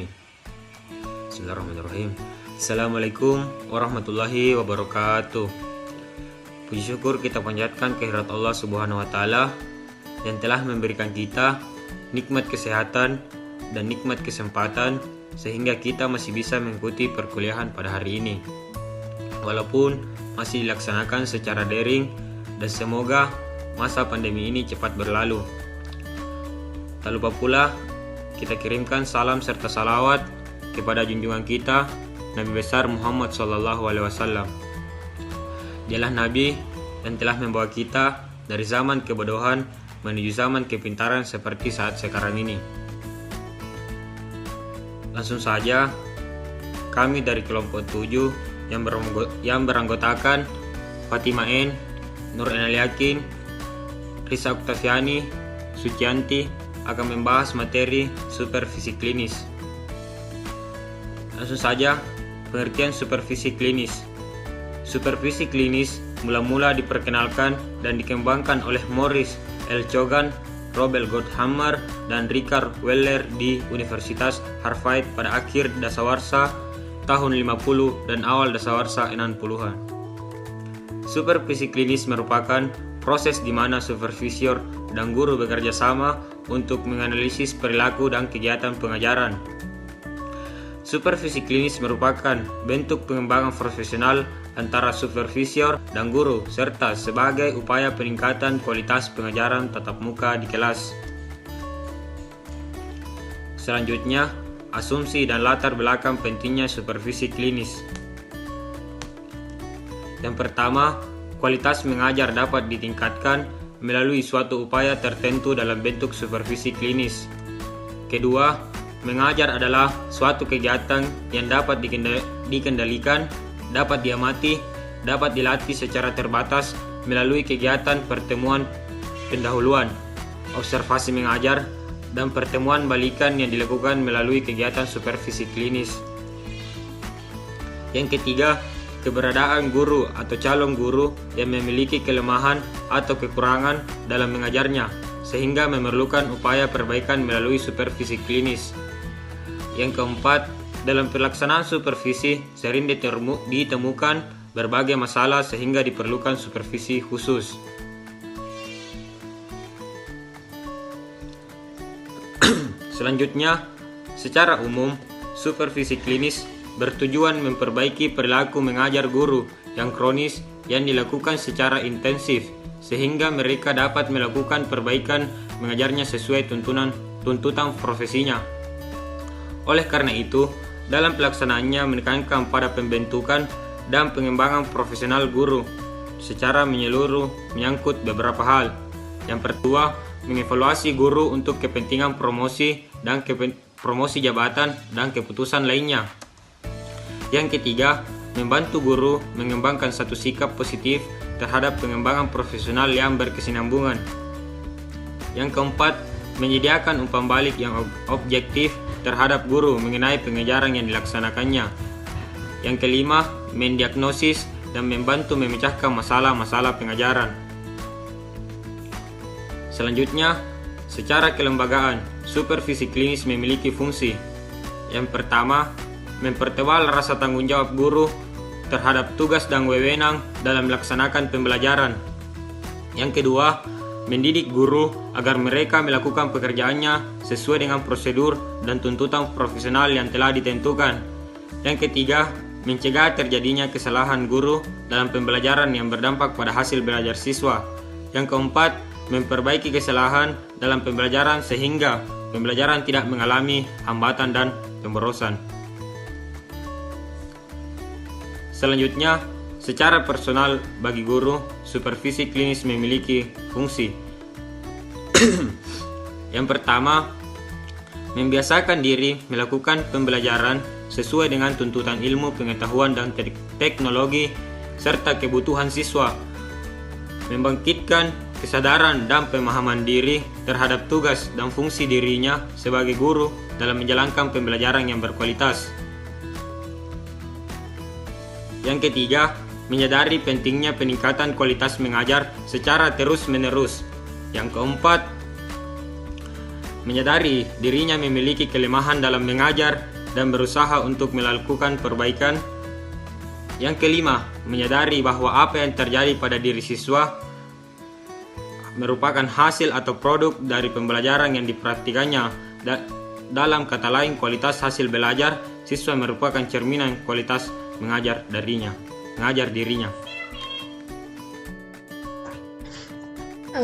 Bismillahirrahmanirrahim. Assalamualaikum warahmatullahi wabarakatuh. Puji syukur kita panjatkan kehadirat Allah Subhanahu wa Ta'ala yang telah memberikan kita nikmat kesehatan dan nikmat kesempatan sehingga kita masih bisa mengikuti perkuliahan pada hari ini, walaupun masih dilaksanakan secara daring, dan semoga masa pandemi ini cepat berlalu. Tak lupa pula kita kirimkan salam serta salawat kepada junjungan kita Nabi besar Muhammad SAW. Dialah Nabi yang telah membawa kita dari zaman kebodohan menuju zaman kepintaran seperti saat sekarang ini. Langsung saja, kami dari kelompok 7 yang beranggotakan Fatima N, Nur Enal Yakin, Risa Oktaviani, Sucianti akan membahas materi supervisi klinis. Langsung saja, pengertian supervisi klinis. Supervisi klinis mula-mula diperkenalkan dan dikembangkan oleh Morris L. Chogan, Robert Gottheimer, dan Richard Weller di Universitas Harvard pada akhir dasawarsa tahun 50 dan awal dasawarsa 60-an. Supervisi klinis merupakan proses di mana supervisor dan guru bekerja sama untuk menganalisis perilaku dan kegiatan pengajaran. Supervisi klinis merupakan bentuk pengembangan profesional antara supervisor dan guru serta sebagai upaya peningkatan kualitas pengajaran tatap muka di kelas. Selanjutnya, asumsi dan latar belakang pentingnya supervisi klinis. Yang pertama, kualitas mengajar dapat ditingkatkan melalui suatu upaya tertentu dalam bentuk supervisi klinis. Kedua, mengajar adalah suatu kegiatan yang dapat dikendalikan, dapat diamati, dapat dilatih secara terbatas melalui kegiatan pertemuan pendahuluan, observasi mengajar, dan pertemuan balikan yang dilakukan melalui kegiatan supervisi klinis. Yang ketiga, keberadaan guru atau calon guru yang memiliki kelemahan atau kekurangan dalam mengajarnya, sehingga memerlukan upaya perbaikan melalui supervisi klinis. Yang keempat, dalam pelaksanaan supervisi sering ditemukan berbagai masalah sehingga diperlukan supervisi khusus. Selanjutnya, secara umum, supervisi klinis bertujuan memperbaiki perilaku mengajar guru yang kronis yang dilakukan secara intensif sehingga mereka dapat melakukan perbaikan mengajarnya sesuai tuntutan profesinya. Oleh karena itu, dalam pelaksanaannya menekankan pada pembentukan dan pengembangan profesional guru secara menyeluruh menyangkut beberapa hal. Yang pertama, mengevaluasi guru untuk kepentingan promosi dan promosi jabatan dan keputusan lainnya. Yang ketiga, membantu guru mengembangkan satu sikap positif terhadap pengembangan profesional yang berkesinambungan. Yang keempat, menyediakan umpan balik yang objektif terhadap guru mengenai pengajaran yang dilaksanakannya. Yang kelima, mendiagnosis dan membantu memecahkan masalah-masalah pengajaran. Selanjutnya, secara kelembagaan, supervisi klinis memiliki fungsi. Yang pertama, mempertebal rasa tanggung jawab guru terhadap tugas dan wewenang dalam melaksanakan pembelajaran. Yang kedua, mendidik guru agar mereka melakukan pekerjaannya sesuai dengan prosedur dan tuntutan profesional yang telah ditentukan. Yang ketiga, mencegah terjadinya kesalahan guru dalam pembelajaran yang berdampak pada hasil belajar siswa. Yang keempat, memperbaiki kesalahan dalam pembelajaran sehingga pembelajaran tidak mengalami hambatan dan pemborosan. Selanjutnya, secara personal bagi guru, supervisi klinis memiliki fungsi. Yang pertama, membiasakan diri melakukan pembelajaran sesuai dengan tuntutan ilmu, pengetahuan, dan teknologi serta kebutuhan siswa. Membangkitkan kesadaran dan pemahaman diri terhadap tugas dan fungsi dirinya sebagai guru dalam menjalankan pembelajaran yang berkualitas. Yang ketiga, menyadari pentingnya peningkatan kualitas mengajar secara terus-menerus. Yang keempat, menyadari dirinya memiliki kelemahan dalam mengajar dan berusaha untuk melakukan perbaikan. Yang kelima, menyadari bahwa apa yang terjadi pada diri siswa merupakan hasil atau produk dari pembelajaran yang dipraktikannya. Dalam kata lain, kualitas hasil belajar siswa merupakan cerminan kualitas mengajar dirinya.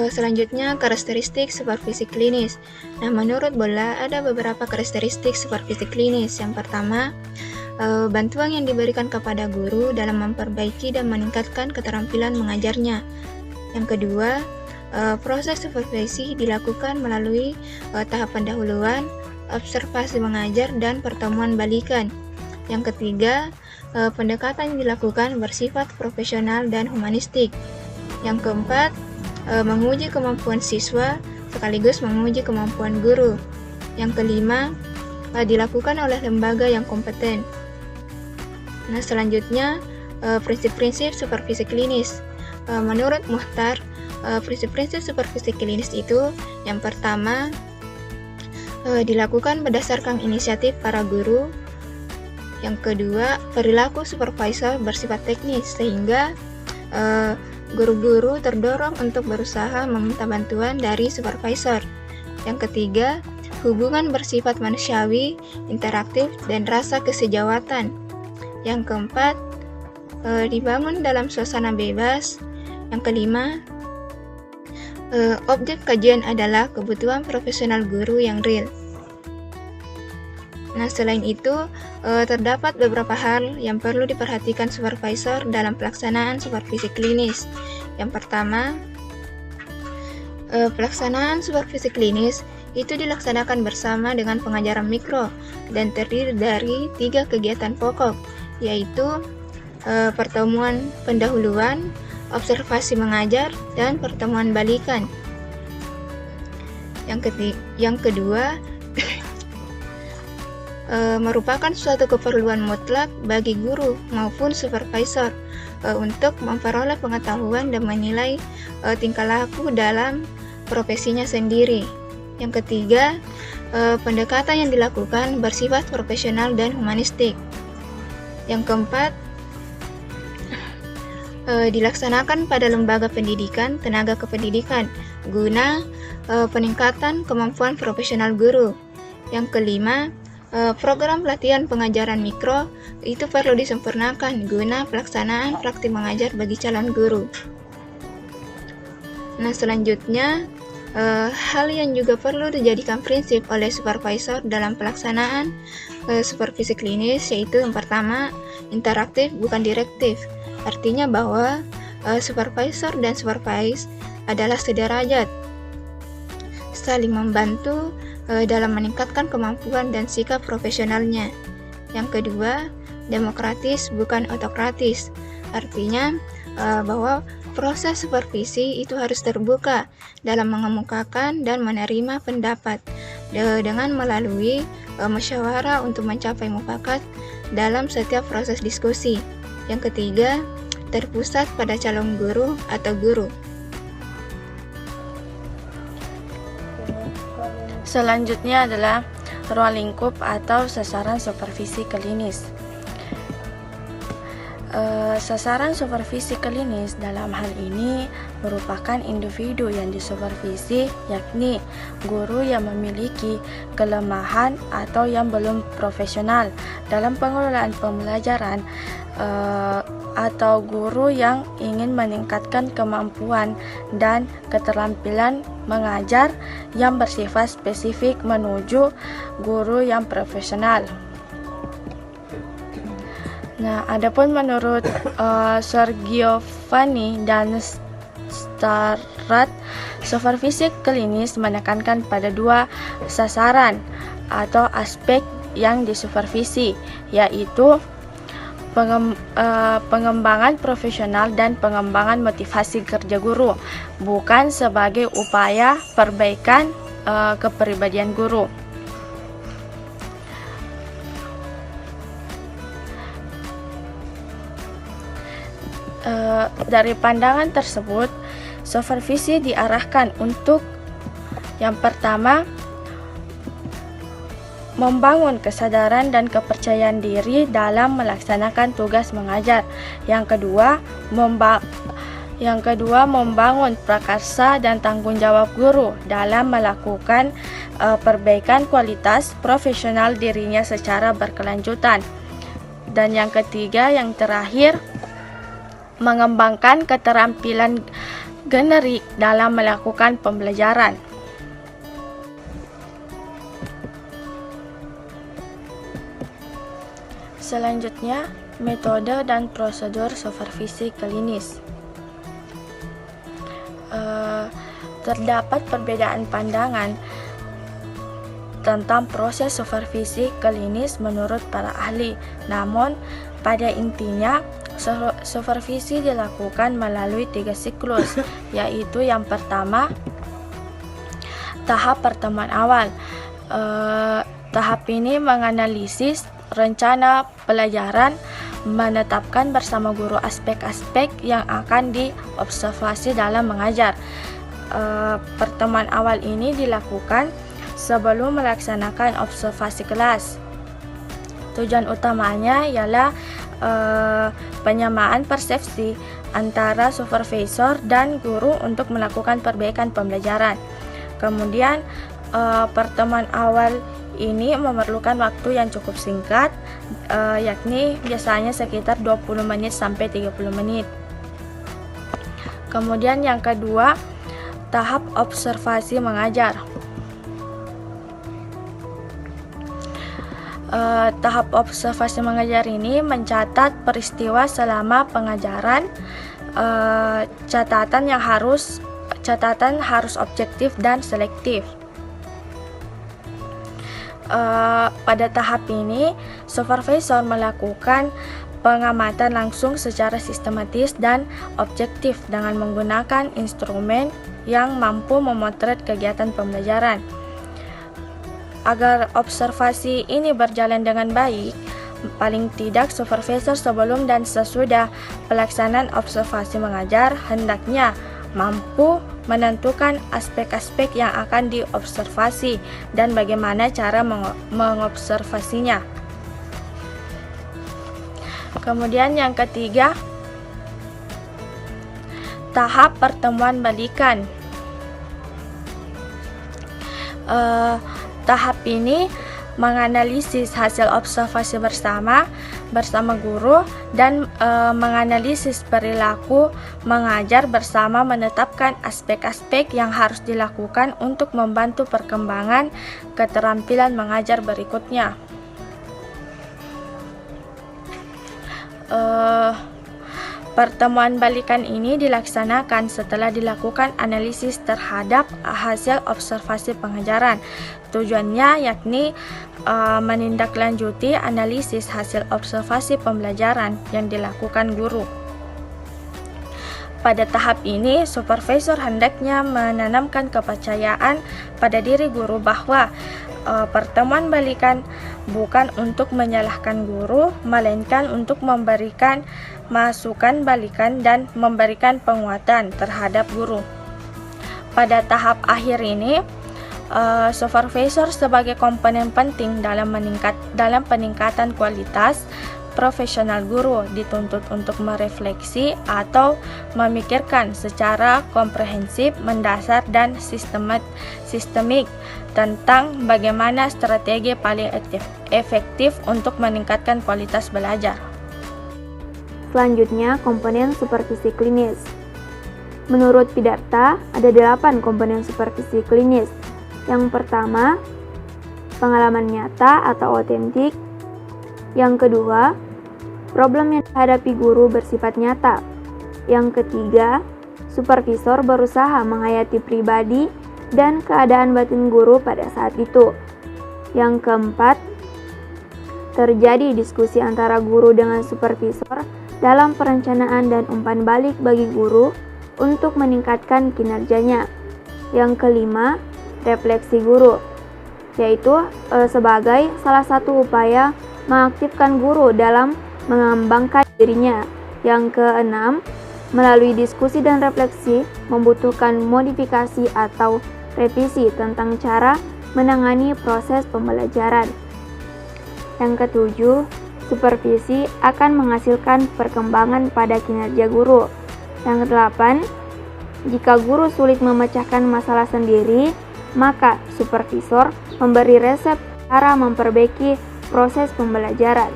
Selanjutnya, karakteristik supervisi klinis. Nah, menurut Bolla ada beberapa karakteristik supervisi klinis. Yang pertama, bantuan yang diberikan kepada guru dalam memperbaiki dan meningkatkan keterampilan mengajarnya. Yang kedua, proses supervisi dilakukan melalui tahap pendahuluan, observasi mengajar, dan pertemuan balikan. Yang ketiga, pendekatan yang dilakukan bersifat profesional dan humanistik. Yang keempat, menguji kemampuan siswa sekaligus menguji kemampuan guru. Yang kelima, dilakukan oleh lembaga yang kompeten. Nah, selanjutnya, prinsip-prinsip supervisi klinis. Menurut Muhtar, prinsip-prinsip supervisi klinis itu yang pertama, dilakukan berdasarkan inisiatif para guru. Yang kedua, perilaku supervisor bersifat teknis sehingga guru-guru terdorong untuk berusaha meminta bantuan dari supervisor. Yang ketiga, hubungan bersifat manusiawi, interaktif, dan rasa kesejawatan. Yang keempat, dibangun dalam suasana bebas. Yang kelima, objek kajian adalah kebutuhan profesional guru yang real. Nah, selain itu, terdapat beberapa hal yang perlu diperhatikan supervisor dalam pelaksanaan supervisi klinis. Yang pertama, pelaksanaan supervisi klinis itu dilaksanakan bersama dengan pengajaran mikro dan terdiri dari 3 kegiatan pokok, yaitu pertemuan pendahuluan, observasi mengajar, dan pertemuan balikan. Yang kedua, merupakan suatu keperluan mutlak bagi guru maupun supervisor untuk memperoleh pengetahuan dan menilai tingkah laku dalam profesinya sendiri. Yang ketiga, pendekatan yang dilakukan bersifat profesional dan humanistik. Yang keempat, dilaksanakan pada lembaga pendidikan, tenaga kependidikan, guna peningkatan kemampuan profesional guru. Yang kelima, program pelatihan pengajaran mikro itu perlu disempurnakan guna pelaksanaan praktik mengajar bagi calon guru. Nah, selanjutnya, hal yang juga perlu dijadikan prinsip oleh supervisor dalam pelaksanaan supervisi klinis, yaitu yang pertama, interaktif bukan direktif. Artinya bahwa supervisor dan supervise adalah sederajat, saling membantu dalam meningkatkan kemampuan dan sikap profesionalnya. Yang kedua, demokratis bukan otokratis. Artinya bahwa proses supervisi itu harus terbuka dalam mengemukakan dan menerima pendapat dengan melalui musyawarah untuk mencapai mufakat dalam setiap proses diskusi. Yang ketiga, terpusat pada calon guru atau guru. Selanjutnya adalah ruang lingkup atau sasaran supervisi klinis. Sasaran supervisi klinis dalam hal ini merupakan individu yang disupervisi, yakni guru yang memiliki kelemahan atau yang belum profesional dalam pengelolaan pembelajaran, atau guru yang ingin meningkatkan kemampuan dan keterampilan mengajar yang bersifat spesifik menuju guru yang profesional. Nah, adapun menurut Sergiovanni dan Starrat, supervisi klinis menekankan pada 2 sasaran atau aspek yang disupervisi, yaitu pengembangan profesional dan pengembangan motivasi kerja guru, bukan sebagai upaya perbaikan kepribadian guru. Dari pandangan tersebut, supervisi diarahkan untuk yang pertama, membangun kesadaran dan kepercayaan diri dalam melaksanakan tugas mengajar. Yang kedua, membangun prakarsa dan tanggung jawab guru dalam melakukan perbaikan kualitas profesional dirinya secara berkelanjutan. Dan yang ketiga, yang terakhir, mengembangkan keterampilan generik dalam melakukan pembelajaran. Selanjutnya, metode dan prosedur supervisi klinis. Terdapat perbedaan pandangan tentang proses supervisi klinis menurut para ahli. Namun, pada intinya, supervisi dilakukan melalui 3 siklus, yaitu yang pertama, tahap pertemuan awal. Tahap ini menganalisis rencana pelajaran, menetapkan bersama guru aspek-aspek yang akan diobservasi dalam mengajar. Pertemuan awal ini dilakukan sebelum melaksanakan observasi kelas. Tujuan utamanya ialah penyamaan persepsi antara supervisor dan guru untuk melakukan perbaikan pembelajaran. Kemudian pertemuan awal ini memerlukan waktu yang cukup singkat, yakni biasanya sekitar 20 menit sampai 30 menit. Kemudian yang kedua, tahap observasi mengajar. Tahap observasi mengajar ini mencatat peristiwa selama pengajaran. Catatan harus objektif dan selektif. Pada tahap ini, supervisor melakukan pengamatan langsung secara sistematis dan objektif dengan menggunakan instrumen yang mampu memotret kegiatan pembelajaran. Agar observasi ini berjalan dengan baik, paling tidak supervisor sebelum dan sesudah pelaksanaan observasi mengajar hendaknya mampu menentukan aspek-aspek yang akan diobservasi dan bagaimana cara mengobservasinya. Kemudian yang ketiga, tahap pertemuan balikan. Tahap ini menganalisis hasil observasi bersama guru dan menganalisis perilaku mengajar bersama, menetapkan aspek-aspek yang harus dilakukan untuk membantu perkembangan keterampilan mengajar berikutnya. Pertemuan balikan ini dilaksanakan setelah dilakukan analisis terhadap hasil observasi pengajaran. Tujuannya yakni menindaklanjuti analisis hasil observasi pembelajaran yang dilakukan guru. Pada tahap ini, supervisor hendaknya menanamkan kepercayaan pada diri guru bahwa pertemuan balikan bukan untuk menyalahkan guru, melainkan untuk memberikan masukan balikan dan memberikan penguatan terhadap guru. Pada tahap akhir ini, supervisor sebagai komponen penting dalam peningkatan kualitas profesional guru dituntut untuk merefleksi atau memikirkan secara komprehensif, mendasar, dan sistemik tentang bagaimana strategi paling efektif untuk meningkatkan kualitas belajar. Selanjutnya, komponen supervisi klinis. Menurut Pidarta, ada 8 komponen supervisi klinis. Yang pertama, pengalaman nyata atau otentik. Yang kedua, problem yang dihadapi guru bersifat nyata. Yang ketiga, supervisor berusaha menghayati pribadi dan keadaan batin guru pada saat itu. Yang keempat, terjadi diskusi antara guru dengan supervisor dalam perencanaan dan umpan balik bagi guru untuk meningkatkan kinerjanya. Yang kelima, refleksi guru, yaitu sebagai salah satu upaya mengaktifkan guru dalam mengembangkan dirinya. Yang keenam, melalui diskusi dan refleksi membutuhkan modifikasi atau revisi tentang cara menangani proses pembelajaran. Yang ketujuh, supervisi akan menghasilkan perkembangan pada kinerja guru. Yang kedelapan, jika guru sulit memecahkan masalah sendiri, maka supervisor memberi resep cara memperbaiki proses pembelajaran.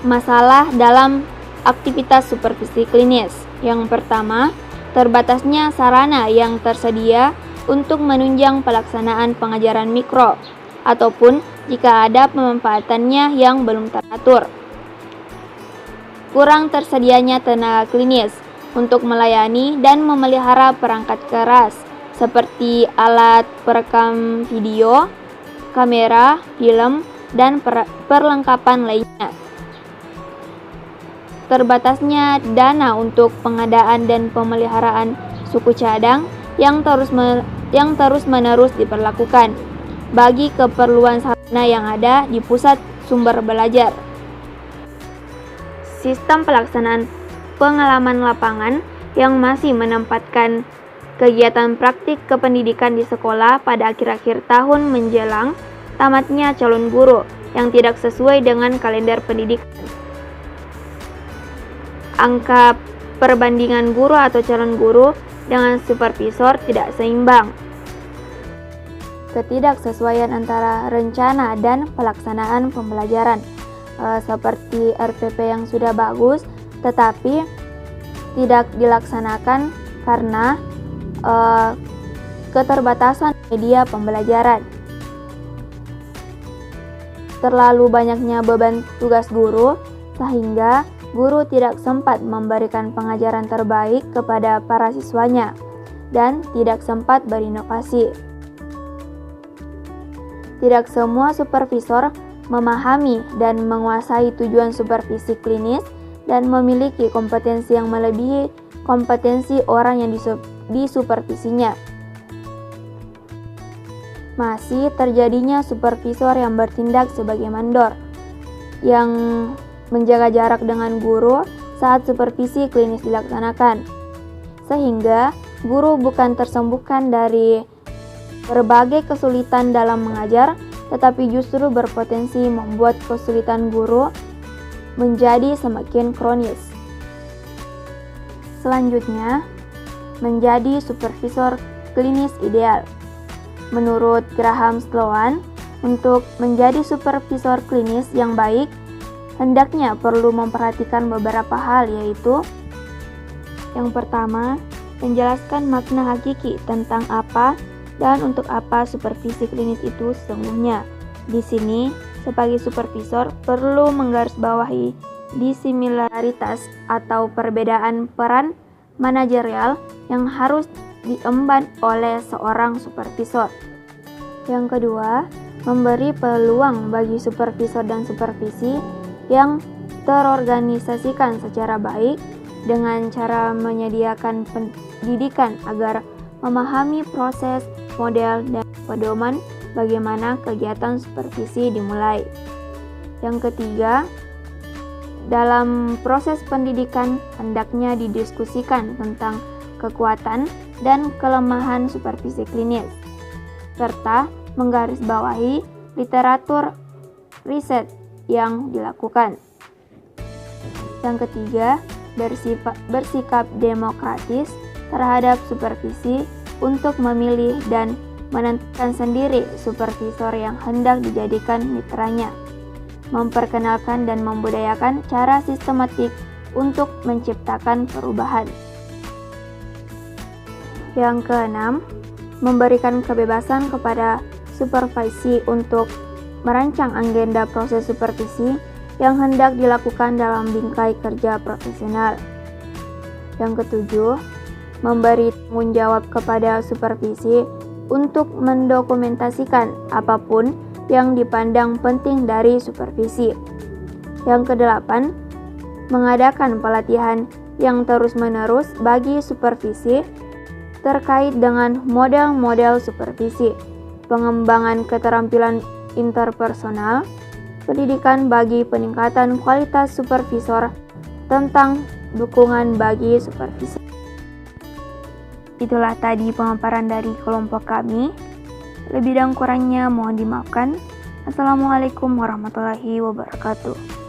Masalah dalam aktivitas supervisi klinis. Yang pertama, terbatasnya sarana yang tersedia untuk menunjang pelaksanaan pengajaran mikro, ataupun jika ada pemanfaatannya yang belum teratur. Kurang tersedianya tenaga klinis untuk melayani dan memelihara perangkat keras seperti alat perekam video, kamera, film, dan perlengkapan lainnya. Terbatasnya dana untuk pengadaan dan pemeliharaan suku cadang yang terus-menerus diperlakukan bagi keperluan sarana yang ada di pusat sumber belajar. Sistem pelaksanaan pengalaman lapangan yang masih menempatkan kegiatan praktik kependidikan di sekolah pada akhir-akhir tahun menjelang tamatnya calon guru yang tidak sesuai dengan kalender pendidikan. Angka perbandingan guru atau calon guru dengan supervisor tidak seimbang. Ketidaksesuaian antara rencana dan pelaksanaan pembelajaran, seperti RPP yang sudah bagus tetapi tidak dilaksanakan karena keterbatasan media pembelajaran. Terlalu banyaknya beban tugas guru sehingga guru tidak sempat memberikan pengajaran terbaik kepada para siswanya dan tidak sempat berinovasi. Tidak semua supervisor memahami dan menguasai tujuan supervisi klinis dan memiliki kompetensi yang melebihi kompetensi orang yang disupervisinya. Masih terjadinya supervisor yang bertindak sebagai mandor, yang menjaga jarak dengan guru saat supervisi klinis dilaksanakan, sehingga guru bukan tersembuhkan dari berbagai kesulitan dalam mengajar, tetapi justru berpotensi membuat kesulitan guru menjadi semakin kronis. Selanjutnya, menjadi supervisor klinis ideal. Menurut Graham Sloan, untuk menjadi supervisor klinis yang baik, hendaknya perlu memperhatikan beberapa hal, yaitu yang pertama, menjelaskan makna hakiki tentang apa dan untuk apa supervisi klinis itu sesungguhnya. Di sini, sebagai supervisor perlu menggarisbawahi disimilaritas atau perbedaan peran manajerial yang harus diemban oleh seorang supervisor. Yang kedua, memberi peluang bagi supervisor dan supervisi yang terorganisasikan secara baik dengan cara menyediakan pendidikan agar memahami proses, model, dan pedoman bagaimana kegiatan supervisi dimulai. Yang ketiga, dalam proses pendidikan hendaknya didiskusikan tentang kekuatan dan kelemahan supervisi klinis, serta menggarisbawahi literatur riset yang dilakukan. Yang ketiga, bersikap demokratis terhadap supervisi untuk memilih dan menentukan sendiri supervisor yang hendak dijadikan mitranya, memperkenalkan dan membudayakan cara sistematik untuk menciptakan perubahan. Yang keenam, memberikan kebebasan kepada supervisi untuk merancang agenda proses supervisi yang hendak dilakukan dalam bingkai kerja profesional. Yang ketujuh, memberi tanggung jawab kepada supervisi untuk mendokumentasikan apapun yang dipandang penting dari supervisi. Yang kedelapan, mengadakan pelatihan yang terus-menerus bagi supervisi terkait dengan model-model supervisi, pengembangan keterampilan interpersonal, pendidikan bagi peningkatan kualitas supervisor, tentang dukungan bagi supervisi. Itulah tadi pemaparan dari kelompok kami. Lebih dan kurangnya mohon dimaafkan. Assalamualaikum warahmatullahi wabarakatuh.